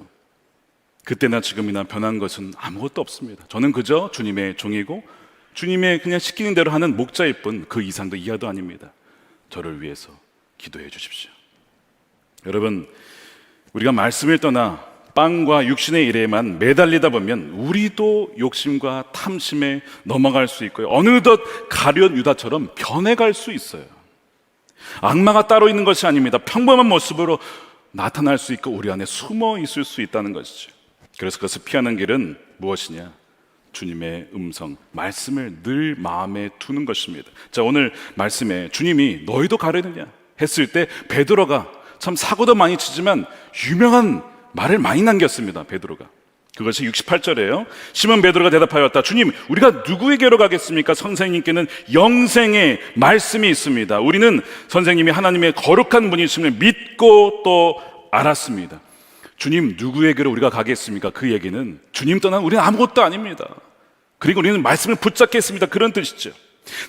그때나 지금이나 변한 것은 아무것도 없습니다. 저는 그저 주님의 종이고 주님의 그냥 시키는 대로 하는 목자일 뿐 그 이상도 이하도 아닙니다. 저를 위해서 기도해 주십시오. 여러분, 우리가 말씀을 떠나 빵과 육신의 일에만 매달리다 보면 우리도 욕심과 탐심에 넘어갈 수 있고요, 어느덧 가룟 유다처럼 변해갈 수 있어요. 악마가 따로 있는 것이 아닙니다. 평범한 모습으로 나타날 수 있고 우리 안에 숨어 있을 수 있다는 것이죠. 그래서 그것을 피하는 길은 무엇이냐? 주님의 음성, 말씀을 늘 마음에 두는 것입니다. 자, 오늘 말씀에 주님이 너희도 가려느냐 했을 때 베드로가 참 사고도 많이 치지만 유명한 말을 많이 남겼습니다. 베드로가. 그것이 68절이에요. 시몬 베드로가 대답하였다. 주님, 우리가 누구에게로 가겠습니까? 선생님께는 영생의 말씀이 있습니다. 우리는 선생님이 하나님의 거룩한 분이심을 믿고 또 알았습니다. 주님, 누구에게로 우리가 가겠습니까? 그 얘기는 주님 떠난 우리는 아무것도 아닙니다. 그리고 우리는 말씀을 붙잡겠습니다. 그런 뜻이죠.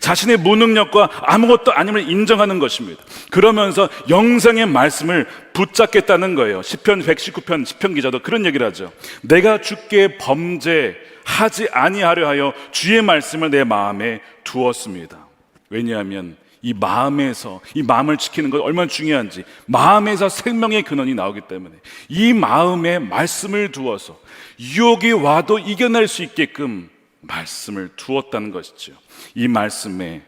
자신의 무능력과 아무것도 아님을 인정하는 것입니다. 그러면서 영생의 말씀을 붙잡겠다는 거예요. 시편 119편 시편 기자도 그런 얘기를 하죠. 내가 주께 범죄하지 아니하려 하여 주의 말씀을 내 마음에 두었습니다. 왜냐하면 이 마음에서, 이 마음을 지키는 것 얼마나 중요한지, 마음에서 생명의 근원이 나오기 때문에 이 마음에 말씀을 두어서 유혹이 와도 이겨낼 수 있게끔 말씀을 두었다는 것이죠. 이 말씀에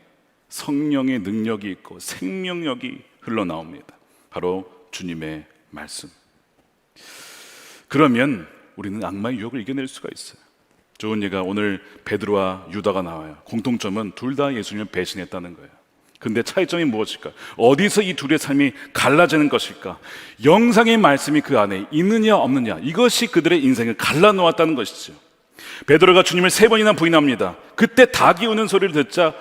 성령의 능력이 있고 생명력이 흘러나옵니다. 바로 주님의 말씀. 그러면 우리는 악마의 유혹을 이겨낼 수가 있어요. 좋은 예가 오늘 베드로와 유다가 나와요. 공통점은 둘 다 예수님을 배신했다는 거예요. 근데 차이점이 무엇일까? 어디서 이 둘의 삶이 갈라지는 것일까? 영상의 말씀이 그 안에 있느냐 없느냐, 이것이 그들의 인생을 갈라놓았다는 것이죠. 베드로가 주님을 3번이나 부인합니다. 그때 닭이 우는 소리를 듣자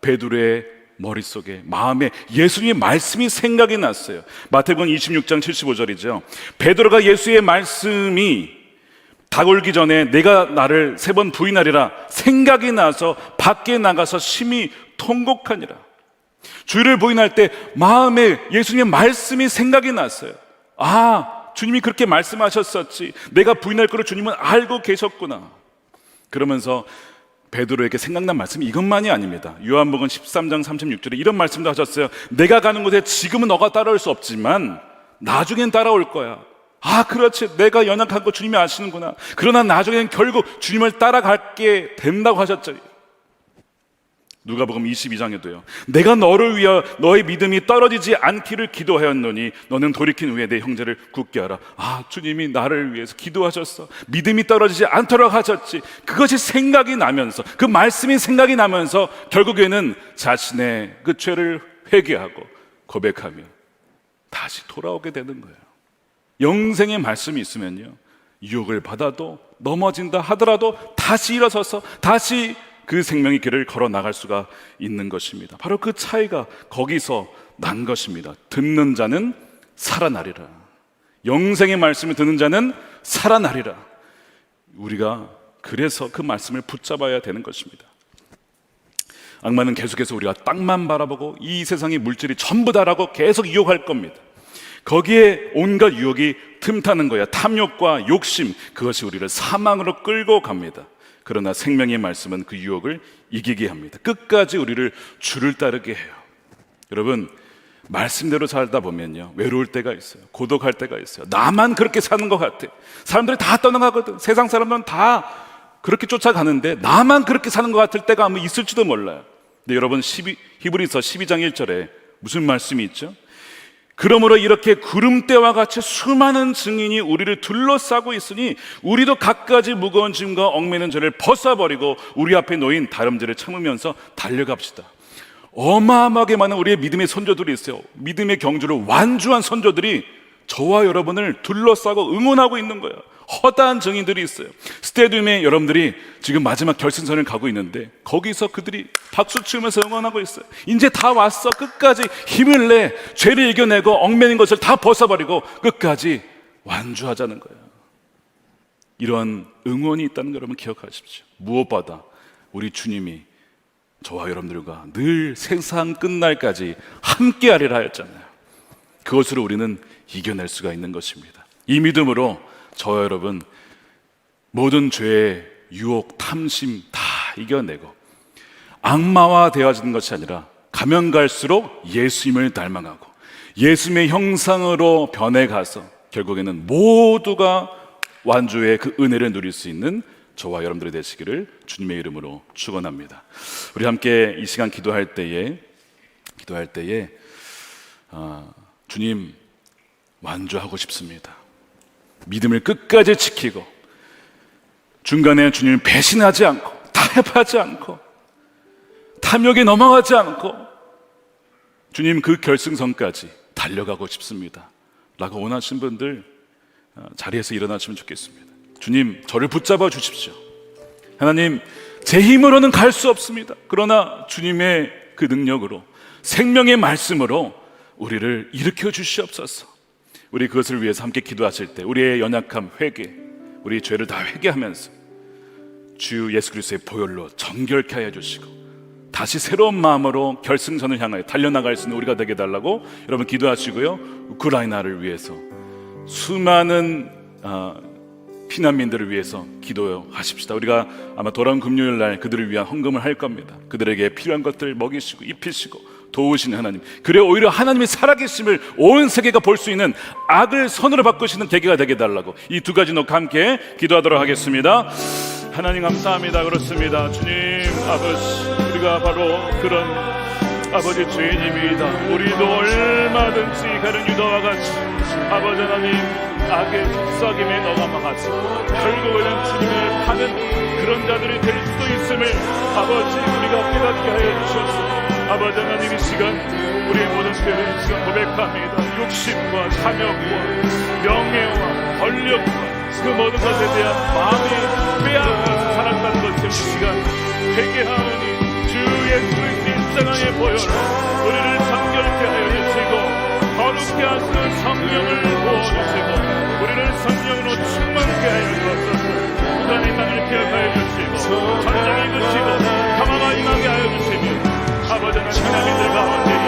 베드로의 머릿속에, 마음에 예수님의 말씀이 생각이 났어요. 마태복음 26장 75절이죠. 베드로가 예수의 말씀이 닭 울기 전에 내가 나를 3번 부인하리라 생각이 나서 밖에 나가서 심히 통곡하니라. 주를 부인할 때 마음에 예수님의 말씀이 생각이 났어요. 아, 주님이 그렇게 말씀하셨었지. 내가 부인할 거를 주님은 알고 계셨구나. 그러면서 베드로에게 생각난 말씀이 이것만이 아닙니다. 요한복음 13장 36절에 이런 말씀도 하셨어요. 내가 가는 곳에 지금은 너가 따라올 수 없지만 나중엔 따라올 거야. 아, 그렇지. 내가 연약한 거 주님이 아시는구나. 그러나 나중에는 결국 주님을 따라가게 된다고 하셨죠. 누가복음 22장에도요. 내가 너를 위하여 너의 믿음이 떨어지지 않기를 기도하였노니 너는 돌이킨 후에 내 형제를 굳게 하라. 아, 주님이 나를 위해서 기도하셨어. 믿음이 떨어지지 않도록 하셨지. 그것이 생각이 나면서, 그 말씀이 생각이 나면서 결국에는 자신의 그 죄를 회개하고 고백하며 다시 돌아오게 되는 거예요. 영생의 말씀이 있으면요, 유혹을 받아도 넘어진다 하더라도 다시 일어서서 다시 그 생명의 길을 걸어 나갈 수가 있는 것입니다. 바로 그 차이가 거기서 난 것입니다. 듣는 자는 살아나리라. 영생의 말씀을 듣는 자는 살아나리라. 우리가 그래서 그 말씀을 붙잡아야 되는 것입니다. 악마는 계속해서 우리가 땅만 바라보고 이 세상의 물질이 전부다라고 계속 유혹할 겁니다. 거기에 온갖 유혹이 틈타는 거야. 탐욕과 욕심, 그것이 우리를 사망으로 끌고 갑니다. 그러나 생명의 말씀은 그 유혹을 이기게 합니다. 끝까지 우리를 주를 따르게 해요. 여러분, 말씀대로 살다 보면요, 외로울 때가 있어요. 고독할 때가 있어요. 나만 그렇게 사는 것 같아. 사람들이 다 떠나가거든. 세상 사람들은 다 그렇게 쫓아가는데 나만 그렇게 사는 것 같을 때가 아마 있을지도 몰라요. 근데 여러분, 히브리서 12장 1절에 무슨 말씀이 있죠? 그러므로 이렇게 구름대와 같이 수많은 증인이 우리를 둘러싸고 있으니 우리도 갖가지 무거운 짐과 얽매는 죄를 벗어버리고 우리 앞에 놓인 다름질을 참으면서 달려갑시다. 어마어마하게 많은 우리의 믿음의 선조들이 있어요. 믿음의 경주를 완주한 선조들이 저와 여러분을 둘러싸고 응원하고 있는 거예요. 허다한 증인들이 있어요. 스테디움에 여러분들이 지금 마지막 결승선을 가고 있는데 거기서 그들이 박수 치면서 응원하고 있어요. 이제 다 왔어. 끝까지 힘을 내. 죄를 이겨내고 얽매인 것을 다 벗어버리고 끝까지 완주하자는 거예요. 이런 응원이 있다는 걸 여러분 기억하십시오. 무엇보다 우리 주님이 저와 여러분들과 늘 세상 끝날까지 함께하리라 하였잖아요. 그것으로 우리는 이겨낼 수가 있는 것입니다. 이 믿음으로 저와 여러분 모든 죄의 유혹, 탐심 다 이겨내고 악마와 대화하는 것이 아니라 가면 갈수록 예수님을 닮아가고 예수님의 형상으로 변해가서 결국에는 모두가 완주의 그 은혜를 누릴 수 있는 저와 여러분들이 되시기를 주님의 이름으로 축원합니다. 우리 함께 이 시간 기도할 때에 주님, 완주하고 싶습니다. 믿음을 끝까지 지키고 중간에 주님을 배신하지 않고 타협하지 않고 탐욕에 넘어가지 않고 주님 그 결승선까지 달려가고 싶습니다 라고 원하시는 분들 자리에서 일어나시면 좋겠습니다. 주님, 저를 붙잡아 주십시오. 하나님, 제 힘으로는 갈 수 없습니다. 그러나 주님의 그 능력으로 생명의 말씀으로 우리를 일으켜 주시옵소서. 우리 그것을 위해서 함께 기도하실 때 우리의 연약함, 회개, 우리 죄를 다 회개하면서 주 예수 그리스도의 보혈로 정결케 하여 주시고 다시 새로운 마음으로 결승선을 향하여 달려나갈 수 있는 우리가 되게 해달라고 여러분 기도하시고요. 우크라이나를 위해서 수많은 피난민들을 위해서 기도하십시다. 우리가 아마 돌아온 금요일 날 그들을 위한 헌금을 할 겁니다. 그들에게 필요한 것들 먹이시고 입히시고 도우시는 하나님, 그래 오히려 하나님의 살아계심을 온 세계가 볼 수 있는 악을 선으로 바꾸시는 계기가 되게 해달라고 이 두 가지 놓고 함께 기도하도록 하겠습니다. 하나님 감사합니다. 그렇습니다. 주님 아버지, 우리가 바로 그런 아버지 죄인입니다. 우리도 얼마든지 가는 유다와 같이 아버지 하나님 악의 속삭임에 넘어가서 결국에는 주님을 파는 그런 자들이 될 수도 있음을 아버지 우리가 깨닫게 하여 주셨습니다. 아버지 하나님, 이 시간 우리의 모든 죄를 지금 고백합니다. 욕심과 탐욕과 명예와 권력과 그 모든 것에 대한 마음이 빼앗겨서 살았다는 것을 이 시간 회개하오니 주 예수 그리스도의 십자가의 보혈로 우리를 정결케 하여 주시고 거룩케 하시는 성령을 부어주시고 우리를 성령으로 충만케 하여 주옵소서. 무단의 땅을 기억하여 주시고 전장을 그치고 평화가 임하게 하여 주시며 아버지 하나님들 가운데에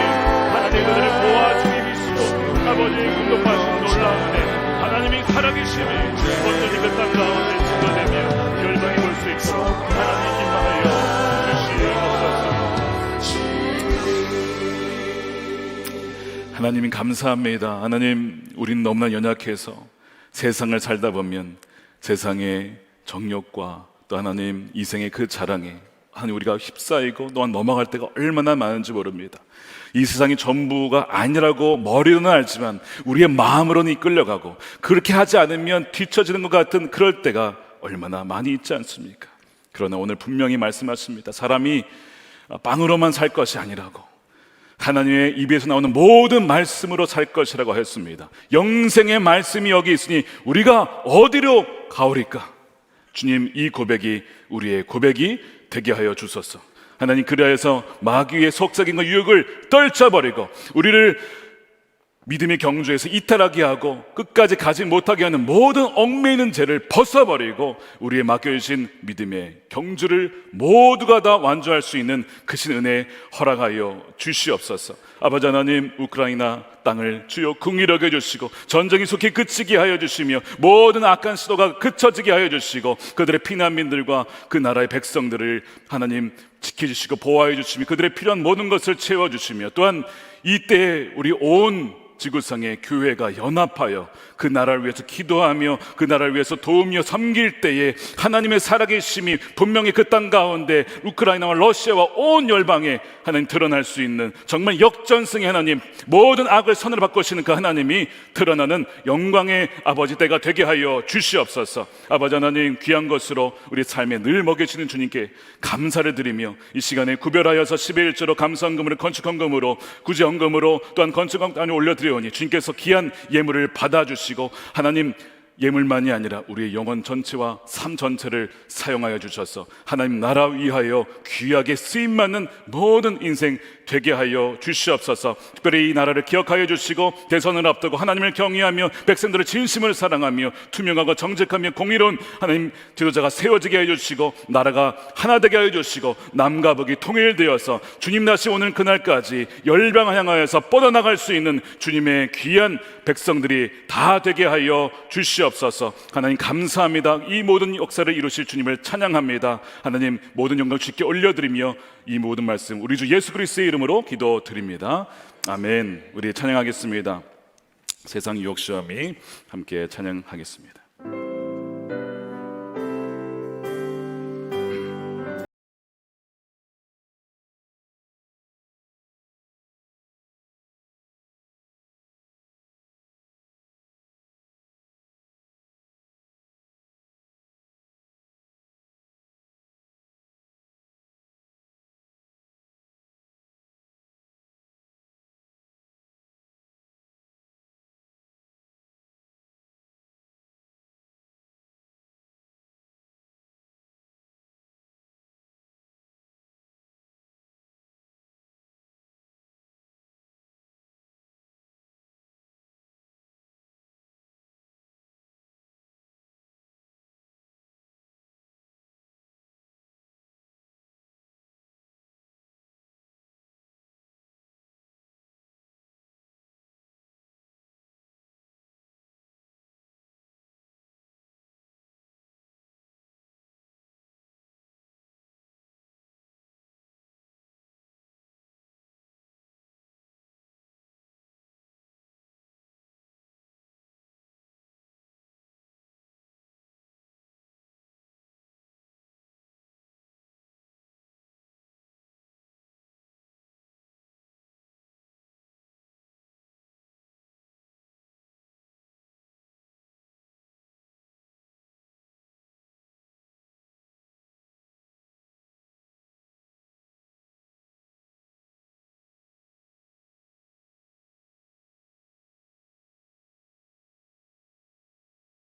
하나님 그들을 보아 주님이시고 아버지의 공급하신 놀라운 은혜 하나님이 살아계심이 어쩌니 그 땅 가운데 증거되며 열방이 볼 수 있도록 하나님 임하여 주시옵소서. 하나님 감사합니다. 하나님, 우리는 너무나 연약해서 세상을 살다 보면 세상의 정욕과 또 하나님 이생의 그 자랑에 하나님 우리가 휩싸이고 또한 넘어갈 때가 얼마나 많은지 모릅니다. 이 세상이 전부가 아니라고 머리로는 알지만 우리의 마음으로는 이끌려가고, 그렇게 하지 않으면 뒤처지는 것 같은 그럴 때가 얼마나 많이 있지 않습니까? 그러나 오늘 분명히 말씀하십니다. 사람이 빵으로만 살 것이 아니라고, 하나님의 입에서 나오는 모든 말씀으로 살 것이라고 했습니다. 영생의 말씀이 여기 있으니 우리가 어디로 가오리까? 주님, 이 고백이 우리의 고백이 되게 하여 주소서. 하나님, 그리하여서 마귀의 속삭임과 유혹을 떨쳐버리고 우리를 믿음의 경주에서 이탈하게 하고 끝까지 가지 못하게 하는 모든 얽매이는 죄를 벗어버리고 우리의 맡겨주신 믿음의 경주를 모두가 다 완주할 수 있는 그 신 은혜 허락하여 주시옵소서. 아버지 하나님, 우크라이나 땅을 주여 긍휼히 여겨주시고 전쟁이 속히 그치게 하여 주시며 모든 악한 시도가 그쳐지게 하여 주시고 그들의 피난민들과 그 나라의 백성들을 하나님 지켜주시고 보호하여 주시며 그들의 필요한 모든 것을 채워주시며, 또한 이때에 우리 온 지구상의 교회가 연합하여 그 나라를 위해서 기도하며 그 나라를 위해서 도우며 섬길 때에 하나님의 살아계심이 분명히 그 땅 가운데 우크라이나와 러시아와 온 열방에 하나님 드러날 수 있는, 정말 역전승의 하나님, 모든 악을 선으로 바꾸시는 그 하나님이 드러나는 영광의 아버지 때가 되게 하여 주시옵소서. 아버지 하나님, 귀한 것으로 우리 삶에 늘 먹여주시는 주님께 감사를 드리며 이 시간에 구별하여서 11조로 감사헌금으로 건축헌금으로 구제헌금으로 또한 건축헌금을 올려드리오니 주님께서 귀한 예물을 받아주시고 하나님, 예물만이 아니라 우리의 영혼 전체와 삶 전체를 사용하여 주셔서 하나님 나라 위하여 귀하게 쓰임받는 모든 인생 되게 하여 주시옵소서. 특별히 이 나라를 기억하여 주시고 대선을 앞두고 하나님을 경외하며 백성들의 진심을 사랑하며 투명하고 정직하며 공의로운 하나님 지도자가 세워지게 하여 주시고 나라가 하나 되게 하여 주시고 남과 북이 통일되어서 주님 다시 오는 그날까지 열방을 향하여서 뻗어나갈 수 있는 주님의 귀한 백성들이 다 되게 하여 주시옵소서. 하나님 감사합니다. 이 모든 역사를 이루실 주님을 찬양합니다. 하나님, 모든 영광 주께 올려드리며 이 모든 말씀 우리 주 예수 그리스도의 이름으로 기도드립니다. 아멘. 우리 찬양하겠습니다. 세상 유혹 시험이 함께 찬양하겠습니다.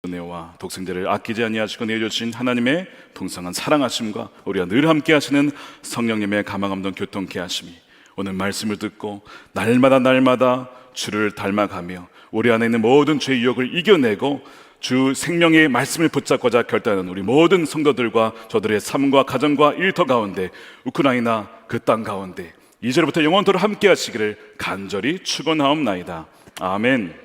은혜와 독생자를 아끼지 아니하시고 내어주신 하나님의 풍성한 사랑하심과 우리가 늘 함께 하시는 성령님의 가망 없는 교통케 하심이 오늘 말씀을 듣고 날마다 주를 닮아가며 우리 안에 있는 모든 죄의 유혹을 이겨내고 주 생명의 말씀을 붙잡고자 결단하는 우리 모든 성도들과 저들의 삶과 가정과 일터 가운데 우크라이나 그 땅 가운데 이제로부터 영원토록 함께 하시기를 간절히 축원하옵나이다. 아멘.